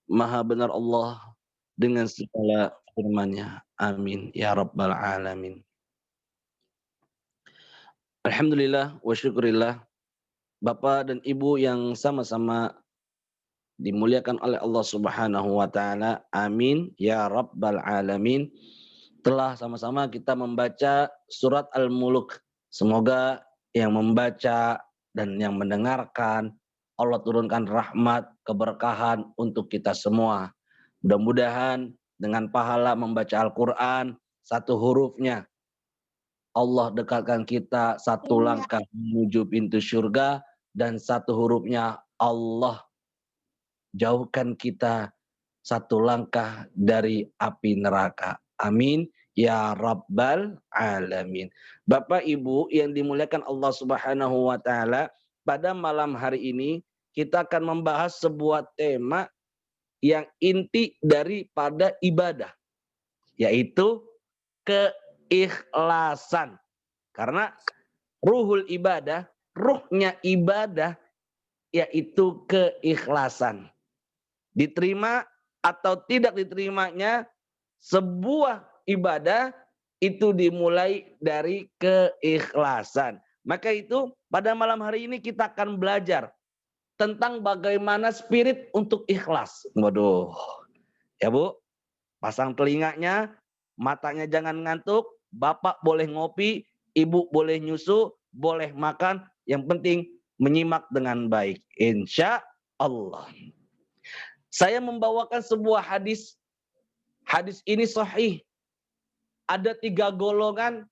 Maha benar Allah dengan segala firman-Nya. Amin ya rabbal alamin. Alhamdulillah wa syukurillah, Bapak dan Ibu yang sama-sama dimuliakan oleh Allah Subhanahu wa taala. Amin ya rabbal alamin. Telah sama-sama kita membaca surat Al-Mulk. Semoga yang membaca dan yang mendengarkan Allah turunkan rahmat, keberkahan untuk kita semua. Mudah-mudahan dengan pahala membaca Al-Quran, satu hurufnya Allah dekatkan kita satu Iya. langkah menuju pintu surga, dan satu hurufnya Allah jauhkan kita satu langkah dari api neraka. Amin ya rabbal alamin. Bapak Ibu yang dimuliakan Allah Subhanahu wa taala, pada malam hari ini kita akan membahas sebuah tema yang inti daripada ibadah, yaitu keikhlasan. Karena ruhnya ibadah yaitu keikhlasan. Diterima atau tidak diterimanya sebuah ibadah itu dimulai dari keikhlasan. Maka itu pada malam hari ini kita akan belajar tentang bagaimana spirit untuk ikhlas. Waduh. Ya Bu, pasang telinganya, matanya jangan ngantuk, Bapak boleh ngopi, Ibu boleh nyusu, boleh makan, yang penting menyimak dengan baik. Insya Allah. Saya membawakan sebuah hadis. Hadis ini sahih. Ada 3 golongan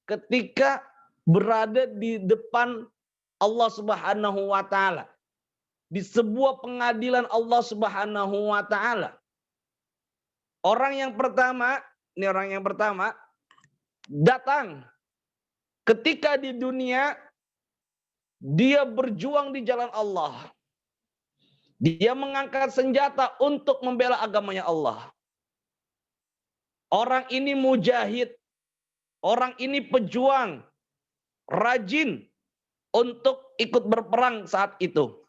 ketika berada di depan Allah Subhanahu wa taala. Di sebuah pengadilan Allah Subhanahu wa taala. Orang yang pertama datang ketika di dunia dia berjuang di jalan Allah. Dia mengangkat senjata untuk membela agamanya Allah. Orang ini mujahid, orang ini pejuang, rajin untuk ikut berperang saat itu.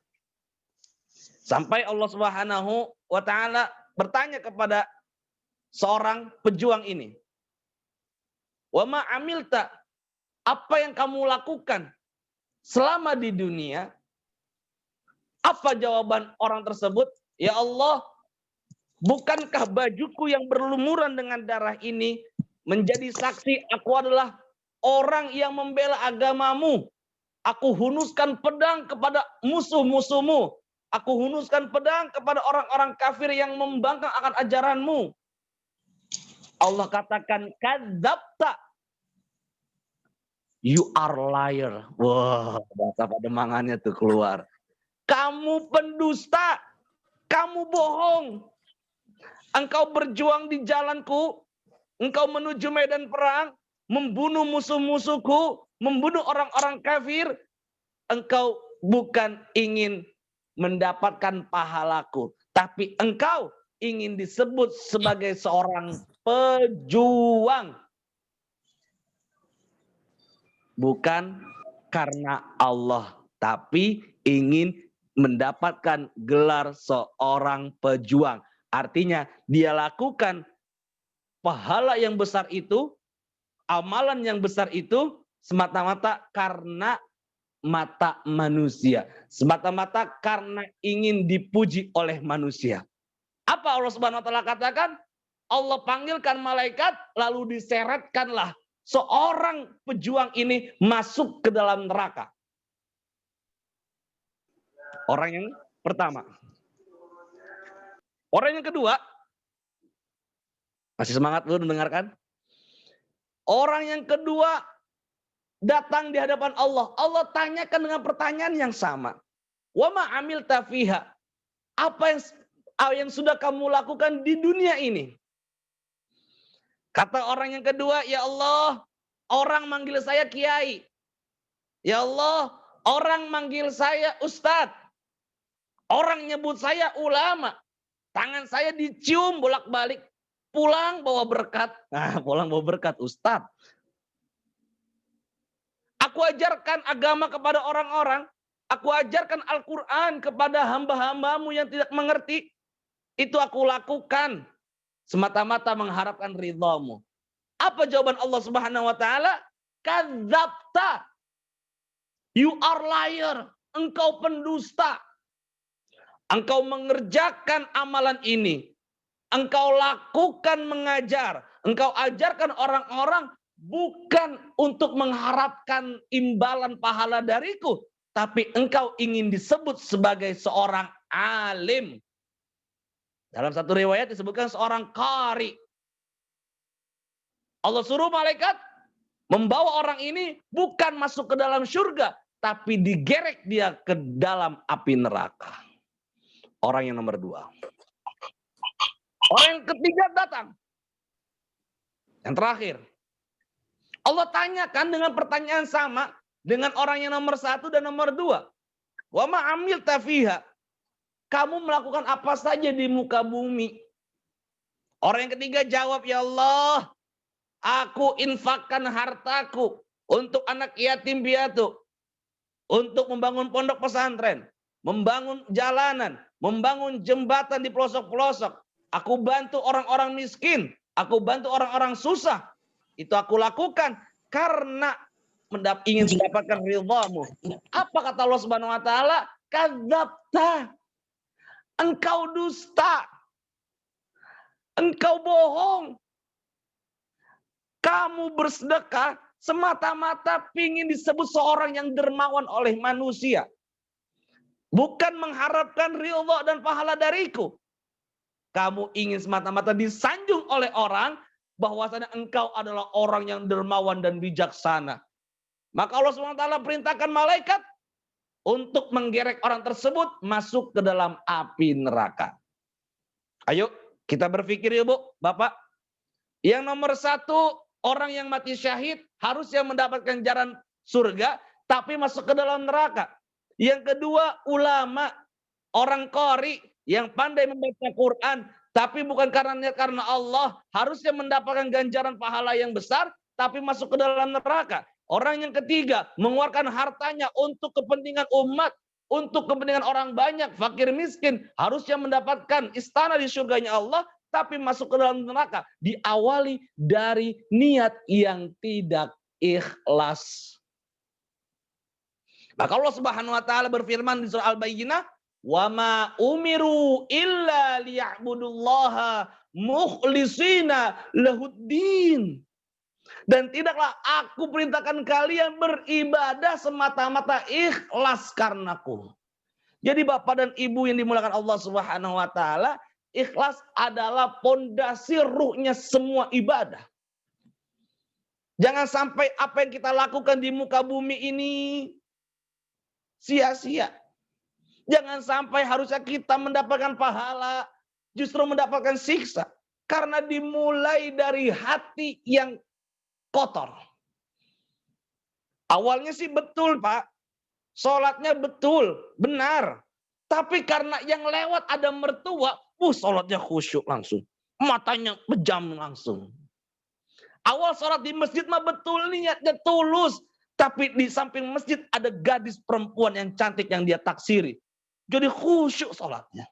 Sampai Allah Subhanahu wa taala bertanya kepada seorang pejuang ini, "Wa ma amilta?" Apa yang kamu lakukan selama di dunia? Apa jawaban orang tersebut? "Ya Allah, bukankah bajuku yang berlumuran dengan darah ini menjadi saksi aku adalah orang yang membela agamamu. Aku hunuskan pedang kepada musuh-musuhmu. Aku hunuskan pedang kepada orang-orang kafir yang membangkang akan ajaranmu." Allah katakan, "Kadzabta. You are liar." Wah, bahasa Pademangannya tuh keluar. Kamu pendusta, kamu bohong. Engkau berjuang di jalanku, engkau menuju medan perang, membunuh musuh-musuhku, membunuh orang-orang kafir. Engkau bukan ingin mendapatkan pahalaku, tapi engkau ingin disebut sebagai seorang pejuang. Bukan karena Allah, tapi ingin mendapatkan gelar seorang pejuang. Artinya dia lakukan pahala yang besar itu, amalan yang besar itu semata-mata karena mata manusia. Semata-mata karena ingin dipuji oleh manusia. Apa Allah Subhanahu wa taala katakan? Allah panggilkan malaikat lalu diseretkanlah seorang pejuang ini masuk ke dalam neraka. Orang yang pertama. Orang yang kedua, masih semangat lu mendengarkan? Orang yang kedua datang di hadapan Allah. Allah tanyakan dengan pertanyaan yang sama. Wa ma amilta fiha? Apa yang sudah kamu lakukan di dunia ini? Kata orang yang kedua, "Ya Allah, orang manggil saya kiai. Ya Allah, orang manggil saya ustadz. Orang nyebut saya ulama. Tangan saya dicium bolak-balik. Pulang bawa berkat." Nah, pulang bawa berkat, ustadz. "Aku ajarkan agama kepada orang-orang. Aku ajarkan Al-Quran kepada hamba-hambamu yang tidak mengerti. Itu aku lakukan semata-mata mengharapkan ridhamu. Apa jawaban Allah Subhanahu wa taala? Kadzabta. You are liar. Engkau pendusta. Engkau mengerjakan amalan ini. Engkau lakukan mengajar. Engkau ajarkan orang-orang bukan untuk mengharapkan imbalan pahala dariku. Tapi engkau ingin disebut sebagai seorang alim. Dalam satu riwayat disebutkan seorang qari. Allah suruh malaikat membawa orang ini bukan masuk ke dalam surga, tapi digerek dia ke dalam api neraka. Orang yang nomor 2. Orang yang ketiga datang. Yang terakhir. Allah tanyakan dengan pertanyaan sama dengan orang yang nomor 1 dan nomor 2. Wa ma amilta fiha. Kamu melakukan apa saja di muka bumi? Orang yang ketiga jawab, ya Allah, aku infakkan hartaku untuk anak yatim piatu, untuk membangun pondok pesantren, membangun jalanan, membangun jembatan di pelosok-pelosok. Aku bantu orang-orang miskin, aku bantu orang-orang susah. Itu aku lakukan karena ingin mendapatkan ridhamu. Apa kata Allah Subhanahu wa taala? Kadzabta. Engkau dusta. Engkau bohong. Kamu bersedekah semata-mata ingin disebut seorang yang dermawan oleh manusia. Bukan mengharapkan ridha dan pahala dariku. Kamu ingin semata-mata disanjung oleh orang bahwasanya engkau adalah orang yang dermawan dan bijaksana. Maka Allah SWT perintahkan malaikat untuk menggerek orang tersebut masuk ke dalam api neraka. Ayo kita berpikir ya Bu, Bapak. Yang nomor 1, orang yang mati syahid harusnya mendapatkan jalan surga, tapi masuk ke dalam neraka. Yang kedua, ulama, orang qari yang pandai membaca Quran, tapi bukan karena Allah, harusnya mendapatkan ganjaran pahala yang besar, tapi masuk ke dalam neraka. Orang yang ketiga, mengeluarkan hartanya untuk kepentingan umat, untuk kepentingan orang banyak, fakir miskin, harusnya mendapatkan istana di surganya Allah, tapi masuk ke dalam neraka. Diawali dari niat yang tidak ikhlas. Maka Allah Subhanahu wa taala berfirman di surah Al-Bayyinah, "Wa ma umiru illa liya'budullaha mukhlishina lahuddin." Dan tidaklah aku perintahkan kalian beribadah semata-mata ikhlas karenaku. Jadi Bapak dan Ibu yang dimuliakan Allah Subhanahu wa taala, ikhlas adalah pondasi ruhnya semua ibadah. Jangan sampai apa yang kita lakukan di muka bumi ini sia-sia. Jangan sampai harusnya kita mendapatkan pahala, justru mendapatkan siksa. Karena dimulai dari hati yang kotor. Awalnya sih betul Pak, sholatnya betul, benar. Tapi karena yang lewat ada mertua, sholatnya khusyuk langsung. Matanya pejam langsung. Awal sholat di masjid mah betul, niatnya tulus. Tapi di samping masjid ada gadis perempuan yang cantik yang dia taksiri. Jadi khusyuk sholatnya.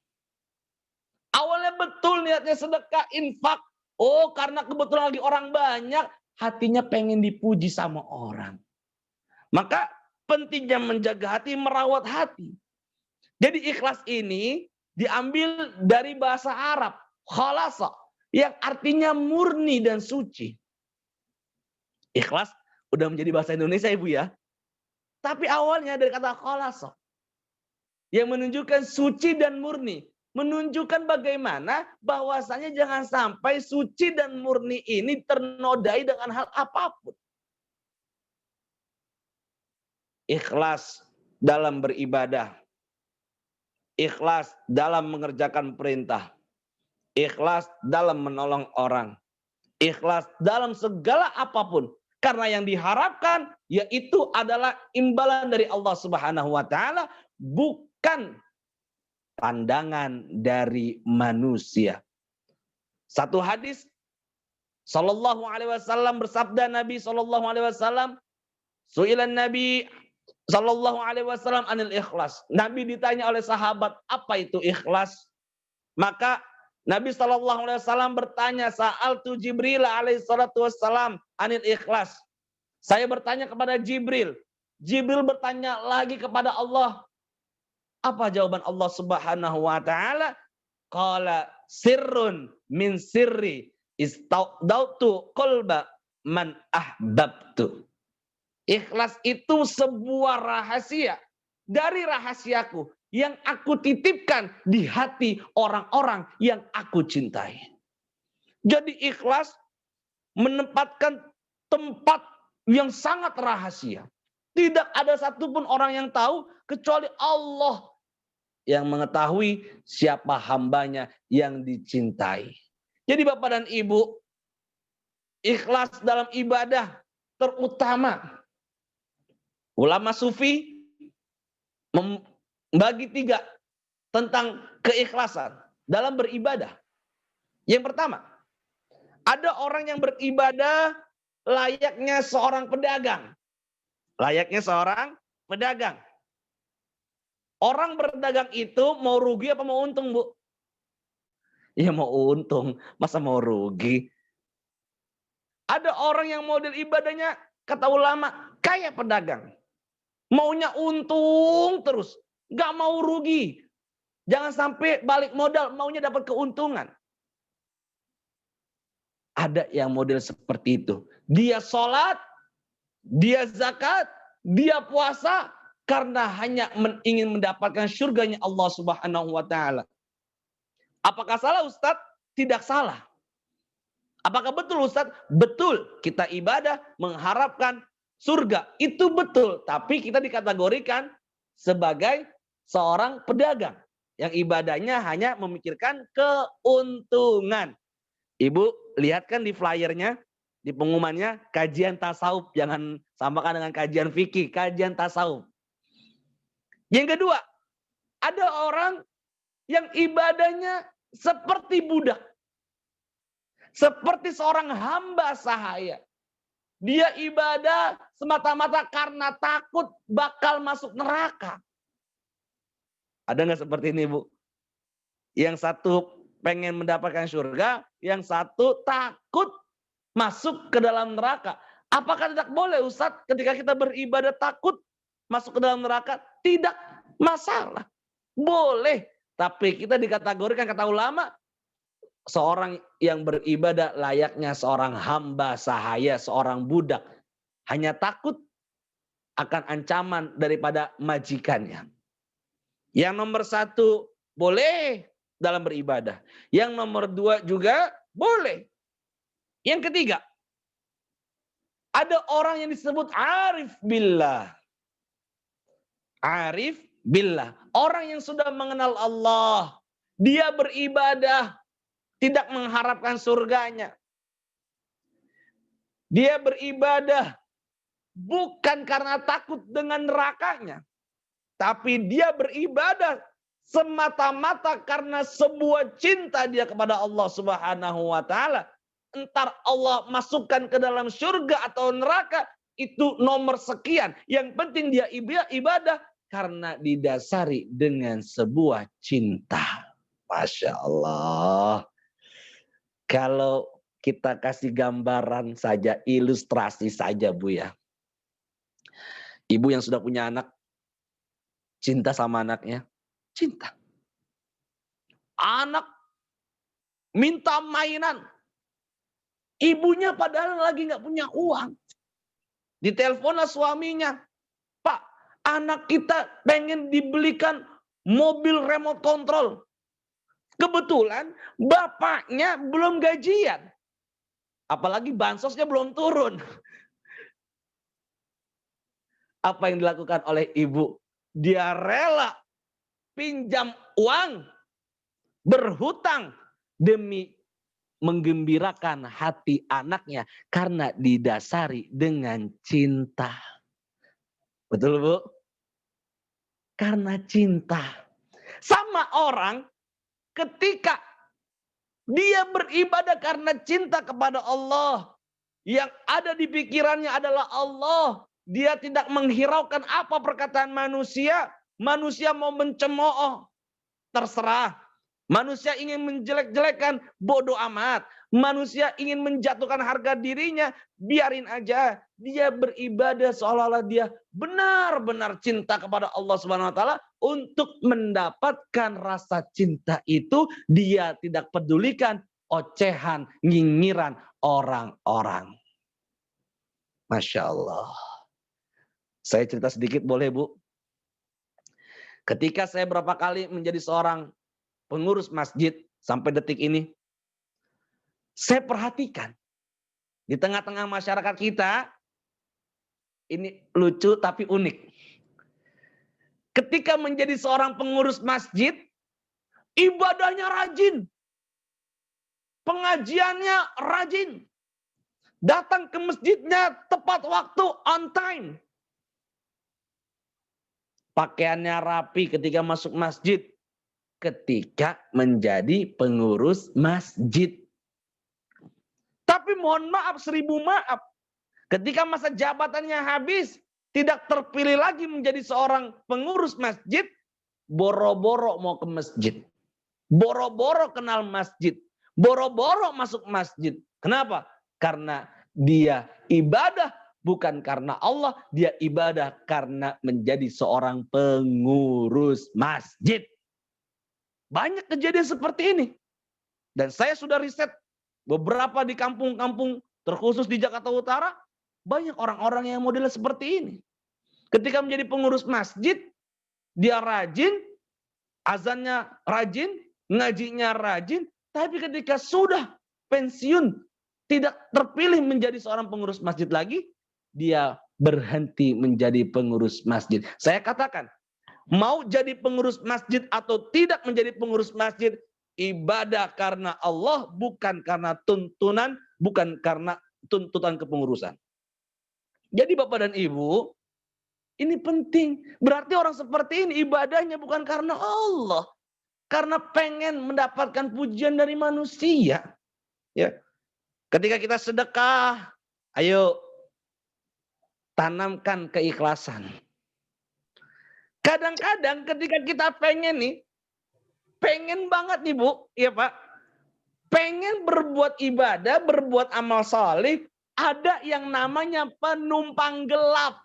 Awalnya betul niatnya sedekah, infak. Oh karena kebetulan lagi orang banyak, hatinya pengen dipuji sama orang. Maka pentingnya menjaga hati, merawat hati. Jadi ikhlas ini diambil dari bahasa Arab, khalasa, yang artinya murni dan suci. Ikhlas udah menjadi bahasa Indonesia Ibu ya. Tapi awalnya dari kata khalasa, yang menunjukkan suci dan murni. Menunjukkan bagaimana bahwasanya jangan sampai suci dan murni ini ternodai dengan hal apapun. Ikhlas dalam beribadah. Ikhlas dalam mengerjakan perintah. Ikhlas dalam menolong orang. Ikhlas dalam segala apapun. Karena yang diharapkan yaitu adalah imbalan dari Allah Subhanahu wa taala, bukan pandangan dari manusia. Satu hadis sallallahu alaihi wasallam bersabda Nabi sallallahu alaihi wasallam, "Su'ilan Nabi Sallallahu alaihi wasallam anil ikhlas. Nabi ditanya oleh sahabat, apa itu ikhlas? Maka Nabi sallallahu alaihi wasallam bertanya, sa'altu Jibril alaihi salatu wassalam anil ikhlas. Saya bertanya kepada Jibril. Jibril bertanya lagi kepada Allah. Apa jawaban Allah Subhanahu wa taala? Qala sirrun min sirri istautu qalba man ahbabtu. Ikhlas itu sebuah rahasia dari rahasiaku yang aku titipkan di hati orang-orang yang aku cintai. Jadi ikhlas menempatkan tempat yang sangat rahasia. Tidak ada satupun orang yang tahu kecuali Allah yang mengetahui siapa hambanya yang dicintai. Jadi Bapak dan Ibu, ikhlas dalam ibadah terutama. Ulama sufi membagi 3 tentang keikhlasan dalam beribadah. Yang pertama, ada orang yang beribadah layaknya seorang pedagang. Layaknya seorang pedagang. Orang berdagang itu mau rugi apa mau untung, Bu? Ya mau untung, masa mau rugi? Ada orang yang model ibadahnya, kata ulama, kayak pedagang. Maunya untung terus, gak mau rugi. Jangan sampai balik modal, maunya dapat keuntungan. Ada yang model seperti itu. Dia sholat, dia zakat, dia puasa, karena hanya ingin mendapatkan surganya Allah Subhanahu wa taala. Apakah salah Ustadz? Tidak salah. Apakah betul Ustadz? Betul. Kita ibadah mengharapkan surga. Itu betul. Tapi kita dikategorikan sebagai seorang pedagang. Yang ibadahnya hanya memikirkan keuntungan. Ibu, lihat kan di flyernya, di pengumumannya, kajian tasawuf. Jangan samakan dengan kajian fikih, kajian tasawuf. Yang kedua, ada orang yang ibadahnya seperti budak. Seperti seorang hamba sahaya. Dia ibadah semata-mata karena takut bakal masuk neraka. Ada nggak seperti ini, Bu? Yang satu pengen mendapatkan surga, yang satu takut masuk ke dalam neraka. Apakah tidak boleh Ustadz ketika kita beribadah takut masuk ke dalam neraka? Tidak masalah. Boleh. Tapi kita dikategorikan, kata ulama, seorang yang beribadah layaknya seorang hamba sahaya, seorang budak. Hanya takut akan ancaman daripada majikannya. Yang nomor 1, boleh dalam beribadah. Yang nomor 2 juga boleh. Yang ketiga, ada orang yang disebut arif billah. Arif billah. Orang yang sudah mengenal Allah. Dia beribadah tidak mengharapkan surganya. Dia beribadah bukan karena takut dengan nerakanya. Tapi dia beribadah semata-mata karena sebuah cinta dia kepada Allah Subhanahu wa taala. Entar Allah masukkan ke dalam surga atau neraka, itu nomor sekian. Yang penting dia ibadah karena didasari dengan sebuah cinta. Masya Allah. Kalau kita kasih gambaran saja, ilustrasi saja Bu ya. Ibu yang sudah punya anak, cinta sama anaknya, cinta. Anak minta mainan. Ibunya padahal lagi nggak punya uang. Ditelepon suaminya, Pak, anak kita pengen dibelikan mobil remote control. Kebetulan bapaknya belum gajian. Apalagi bansosnya belum turun. Apa yang dilakukan oleh ibu? Dia rela pinjam uang, berhutang demi menggembirakan hati anaknya karena didasari dengan cinta. Betul, Bu? Karena cinta. Sama orang ketika dia beribadah karena cinta kepada Allah, yang ada di pikirannya adalah Allah, Dia tidak menghiraukan apa perkataan manusia. Manusia mau mencemooh, terserah. Manusia ingin menjelek-jelekan, bodoh amat. Manusia ingin menjatuhkan harga dirinya, biarin aja. Dia beribadah seolah-olah dia benar-benar cinta kepada Allah Subhanahu wa taala. Untuk mendapatkan rasa cinta itu, dia tidak pedulikan ocehan, nyinyiran orang-orang. Masya Allah. Saya cerita sedikit boleh, Bu? Ketika saya berapa kali menjadi seorang pengurus masjid sampai detik ini, saya perhatikan di tengah-tengah masyarakat kita, ini lucu tapi unik. Ketika menjadi seorang pengurus masjid, ibadahnya rajin, pengajiannya rajin, datang ke masjidnya tepat waktu, on time. Pakaiannya rapi ketika masuk masjid, ketika menjadi pengurus masjid. Tapi mohon maaf, 1000 maaf. Ketika masa jabatannya habis, tidak terpilih lagi menjadi seorang pengurus masjid, boro-boro mau ke masjid. Boro-boro kenal masjid. Boro-boro masuk masjid. Kenapa? Karena dia ibadah bukan karena Allah, dia ibadah karena menjadi seorang pengurus masjid. Banyak kejadian seperti ini. Dan saya sudah riset beberapa di kampung-kampung, terkhusus di Jakarta Utara, banyak orang-orang yang model seperti ini. Ketika menjadi pengurus masjid, dia rajin, azannya rajin, ngajinya rajin, tapi ketika sudah pensiun, tidak terpilih menjadi seorang pengurus masjid lagi, dia berhenti menjadi pengurus masjid. Saya katakan, mau jadi pengurus masjid atau tidak menjadi pengurus masjid, ibadah karena Allah, bukan karena tuntunan, bukan karena tuntutan kepengurusan. Jadi Bapak dan Ibu, ini penting. Berarti orang seperti ini ibadahnya bukan karena Allah, karena pengen mendapatkan pujian dari manusia. Ya, ketika kita sedekah, ayo tanamkan keikhlasan. Kadang-kadang ketika kita pengen banget nih Bu, ya Pak, pengen berbuat ibadah, berbuat amal saleh, ada yang namanya penumpang gelap.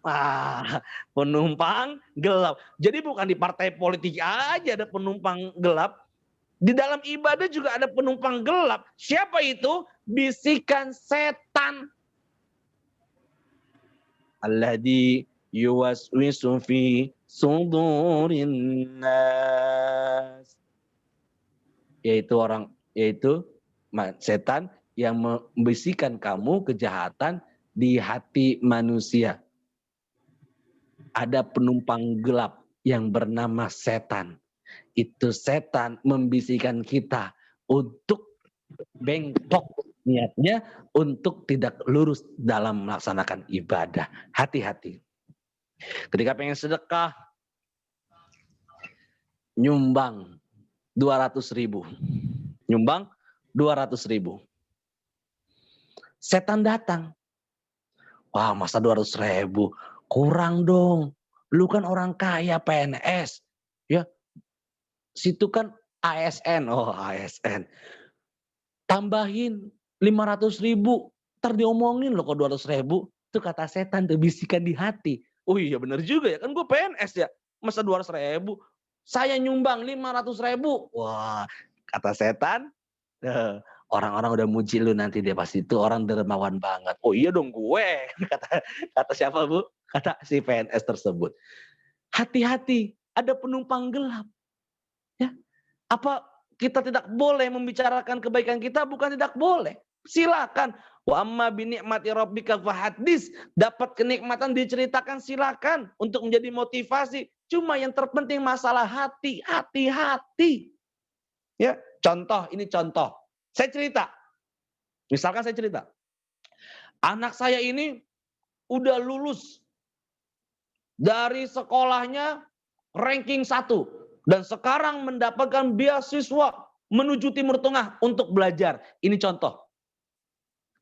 Penumpang gelap. Jadi bukan di partai politik aja ada penumpang gelap. Di dalam ibadah juga ada penumpang gelap. Siapa itu? Bisikan setan. Alladzi yuwaswisu fi sudurin nas. Yaitu setan yang membisikkan kamu kejahatan di hati manusia. Ada penumpang gelap yang bernama setan. Itu setan membisikkan kita untuk bengkok niatnya, untuk tidak lurus dalam melaksanakan ibadah. Hati-hati. Ketika pengen sedekah, nyumbang 200.000. Nyumbang 200.000. Setan datang. Wah, masa 200.000? Kurang dong. Lu kan orang kaya, PNS. Ya, situ kan ASN. Oh, ASN. Tambahin 500.000. Ntar diomongin loh kok 200.000. Itu kata setan, tuh bisikan di hati. Oh iya bener juga ya, kan gue PNS ya. Masa 200.000? Saya nyumbang 500.000. Wah, kata setan, orang-orang udah muji lu nanti dia pasti itu orang dermawan banget. Oh iya dong gue. Kata siapa Bu? Kata si PNS tersebut. Hati-hati, ada penumpang gelap. Ya, apa kita tidak boleh membicarakan kebaikan kita? Bukan tidak boleh. Silakan. Wa amma bi ni'mati rabbika fahaddits. Dapat kenikmatan diceritakan, silakan untuk menjadi motivasi. Cuma yang terpenting masalah hati, hati-hati. Ya, contoh, ini contoh. Saya cerita. Misalkan saya cerita. Anak saya ini udah lulus dari sekolahnya ranking 1 dan sekarang mendapatkan beasiswa menuju Timur Tengah untuk belajar. Ini contoh.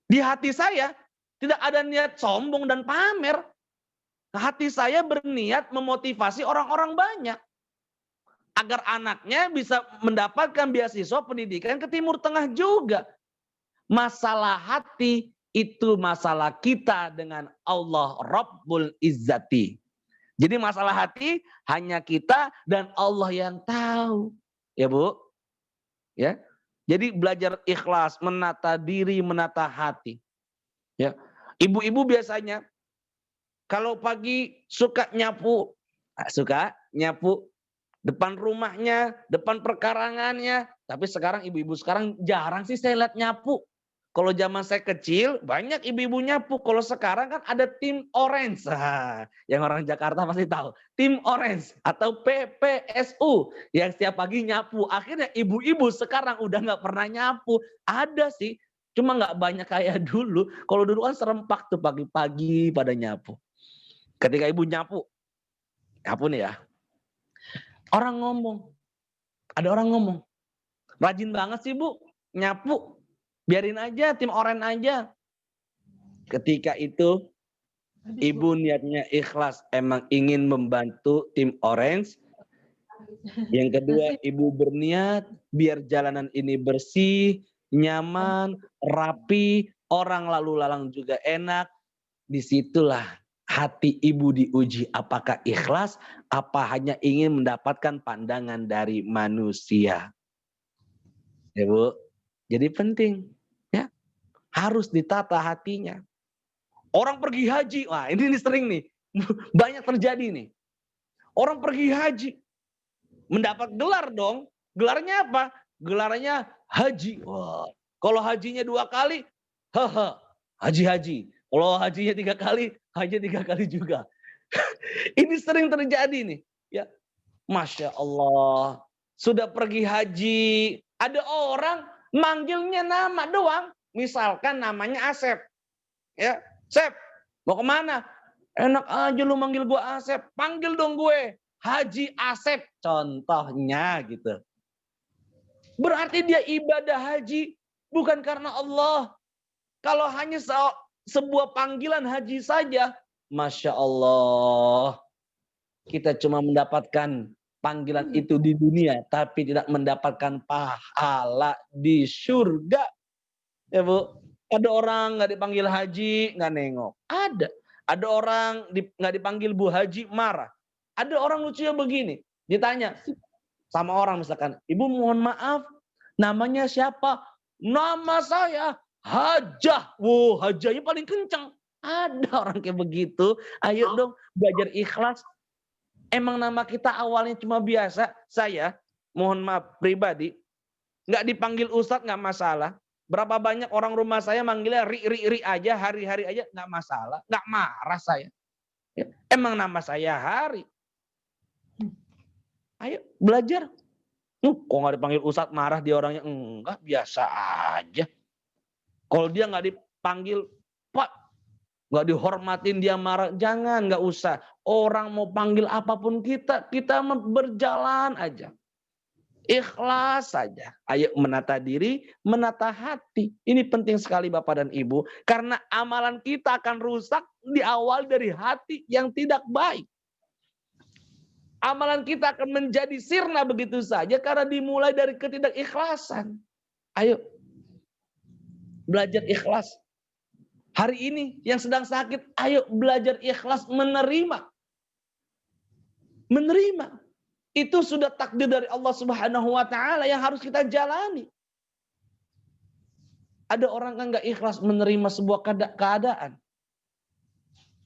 Di hati saya tidak ada niat sombong dan pamer. hati saya berniat memotivasi orang-orang banyak. Agar anaknya bisa mendapatkan beasiswa pendidikan ke Timur Tengah juga. Masalah hati itu masalah kita dengan Allah Rabbul Izzati. Jadi masalah hati hanya kita dan Allah yang tahu. Ya Bu? Ya. Jadi belajar ikhlas, menata diri, menata hati. Ya. Ibu-ibu biasanya kalau pagi suka nyapu depan rumahnya, depan perkarangannya. Tapi sekarang ibu-ibu sekarang jarang sih saya lihat nyapu. Kalau zaman saya kecil banyak ibu-ibu nyapu. Kalau sekarang kan ada tim orange. Yang orang Jakarta pasti tahu. Tim orange atau PPSU yang setiap pagi nyapu. Akhirnya ibu-ibu sekarang udah nggak pernah nyapu. Ada sih, cuma nggak banyak kayak dulu. Kalau dulu kan serempak tuh pagi-pagi pada nyapu. Ketika ibu nyapu nih ya. Ada orang ngomong, rajin banget sih Bu, nyapu, biarin aja, tim oren aja. Ketika itu, ibu niatnya ikhlas, emang ingin membantu tim orange. Yang kedua, ibu berniat biar jalanan ini bersih, nyaman, rapi, orang lalu lalang juga enak. Disitulah hati ibu diuji, apakah ikhlas, apa hanya ingin mendapatkan pandangan dari manusia. Ya Bu, jadi penting ya, harus ditata hatinya. Orang pergi haji, wah ini sering nih, banyak terjadi nih. Orang pergi haji, mendapat gelar dong, gelarnya apa? Gelarnya haji. Wah, kalau hajinya 2 kali, haji. Kalau hajinya 3 kali, haji 3 kali juga. Ini sering terjadi nih. Ya, Masya Allah. Sudah pergi haji, ada orang manggilnya nama doang. Misalkan namanya Asep. Ya, Sep, mau kemana? Enak aja lu manggil gue Asep. Panggil dong gue Haji Asep. Contohnya gitu. Berarti dia ibadah haji bukan karena Allah. Kalau hanya sebuah panggilan haji saja, Masya Allah, kita cuma mendapatkan panggilan itu di dunia, tapi tidak mendapatkan pahala di surga. Ya Bu, ada orang nggak dipanggil haji, nggak nengok. Ada orang nggak dipanggil Bu Haji, marah. Ada orang lucunya begini, ditanya sama orang misalkan, Ibu mohon maaf, namanya siapa? Nama saya Hajah. Wow, hajahnya paling kencang. Ada orang kayak begitu. Ayo dong belajar ikhlas. Emang nama kita awalnya cuma biasa. Saya, mohon maaf pribadi, nggak dipanggil Ustadz nggak masalah. Berapa banyak orang rumah saya manggilnya Ri aja, hari-hari aja nggak masalah. Nggak marah saya. Emang nama saya Hari. Ayo belajar. Kok nggak dipanggil Ustadz marah dia orangnya? Enggak, biasa aja. Kalau dia nggak dipanggil Pak, nggak dihormatin dia marah, jangan, nggak usah. Orang mau panggil apapun kita berjalan aja. Ikhlas saja. Ayo menata diri, menata hati. Ini penting sekali Bapak dan Ibu. Karena amalan kita akan rusak di awal dari hati yang tidak baik. Amalan kita akan menjadi sirna begitu saja karena dimulai dari ketidakikhlasan. Ayo belajar ikhlas. Hari ini yang sedang sakit, ayo belajar ikhlas menerima. Menerima. Itu sudah takdir dari Allah Subhanahu wa taala yang harus kita jalani. Ada orang kan nggak ikhlas menerima sebuah keadaan.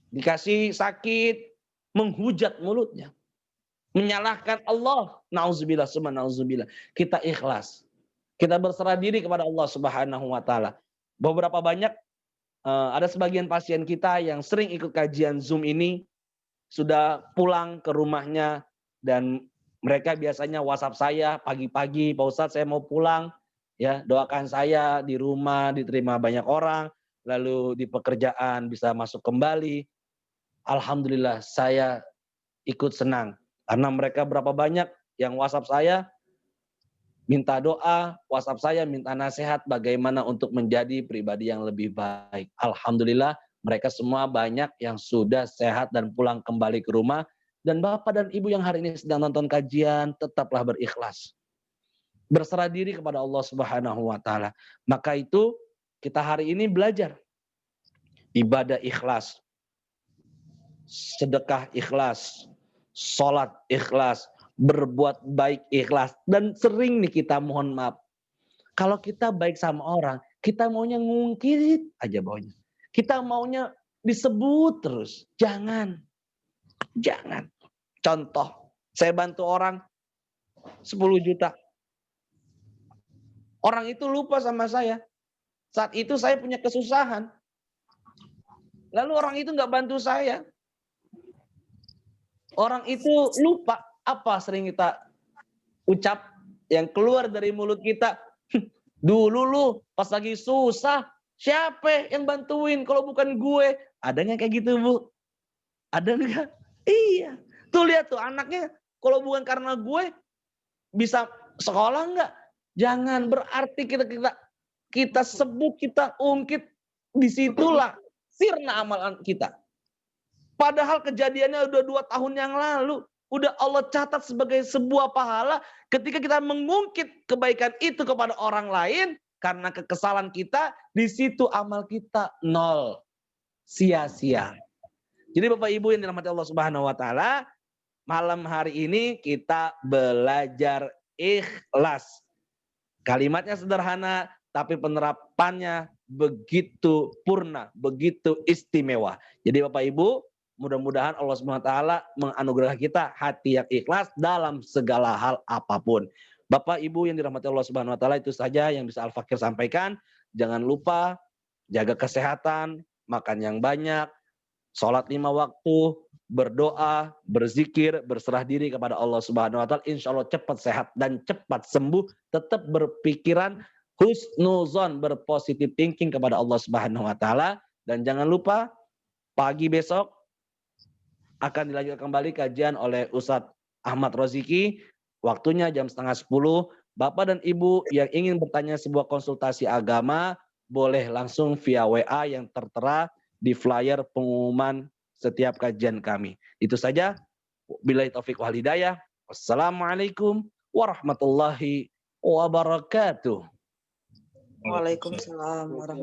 Dikasih sakit, menghujat mulutnya. Menyalahkan Allah. Nauzubillah summa nauzubillah. Kita ikhlas. Kita berserah diri kepada Allah Subhanahu wa taala. Beberapa banyak ada sebagian pasien kita yang sering ikut kajian Zoom ini sudah pulang ke rumahnya dan mereka biasanya WhatsApp saya pagi-pagi, Pak Ustadz saya mau pulang, ya doakan saya di rumah diterima banyak orang, lalu di pekerjaan bisa masuk kembali. Alhamdulillah saya ikut senang karena mereka berapa banyak yang WhatsApp saya minta doa, WhatsApp saya minta nasihat bagaimana untuk menjadi pribadi yang lebih baik. Alhamdulillah Mereka semua banyak yang sudah sehat dan pulang kembali ke rumah. Dan Bapak dan Ibu yang hari ini sedang nonton kajian, tetaplah berikhlas. Berserah diri kepada Allah Subhanahu wa taala. Maka itu kita hari ini belajar ibadah ikhlas, sedekah ikhlas, sholat ikhlas, berbuat baik ikhlas. Dan sering nih kita mohon maaf. Kalau kita baik sama orang, kita maunya ngungkit aja baunya. Kita maunya disebut terus. Jangan. Jangan. Contoh, saya bantu orang 10 juta. Orang itu lupa sama saya. Saat itu saya punya kesusahan. Lalu orang itu nggak bantu saya. Orang itu lupa apa sering kita ucap yang keluar dari mulut kita. Dulu lu pas lagi susah, siapa yang bantuin kalau bukan gue? Ada nggak kayak gitu, Bu? Ada nggak? Iya. Tuh lihat tuh anaknya, kalau bukan karena gue bisa sekolah nggak? Jangan berarti kita sebut, kita ungkit, disitulah sirna amalan kita. Padahal kejadiannya udah 2 tahun yang lalu. Udah Allah catat sebagai sebuah pahala ketika kita mengungkit kebaikan itu kepada orang lain. Karena kekesalan kita, di situ amal kita nol. Sia-sia. Jadi Bapak Ibu yang dirahmati Allah Subhanahu wa taala, malam hari ini kita belajar ikhlas. Kalimatnya sederhana, tapi penerapannya begitu purna, begitu istimewa. Jadi Bapak Ibu, mudah-mudahan Allah SWT menganugerahkan kita hati yang ikhlas dalam segala hal apapun. Bapak Ibu yang dirahmati Allah Subhanahu wa taala, itu saja yang bisa Al-Fakir sampaikan. Jangan lupa jaga kesehatan, makan yang banyak, sholat 5 waktu, berdoa, berzikir, berserah diri kepada Allah Subhanahu wa taala. Insya Allah cepat sehat dan cepat sembuh. Tetap berpikiran husnuzon, berpositif thinking kepada Allah Subhanahu wa taala. Dan jangan lupa pagi besok akan dilanjutkan kembali kajian oleh Ustadz Ahmad Roziki. Waktunya jam 9:30. Bapak dan Ibu yang ingin bertanya sebuah konsultasi agama, boleh langsung via WA yang tertera di flyer pengumuman setiap kajian kami. Itu saja. Billahi taufik wal hidayah. Wassalamualaikum warahmatullahi wabarakatuh. Waalaikumsalam warahmatullahi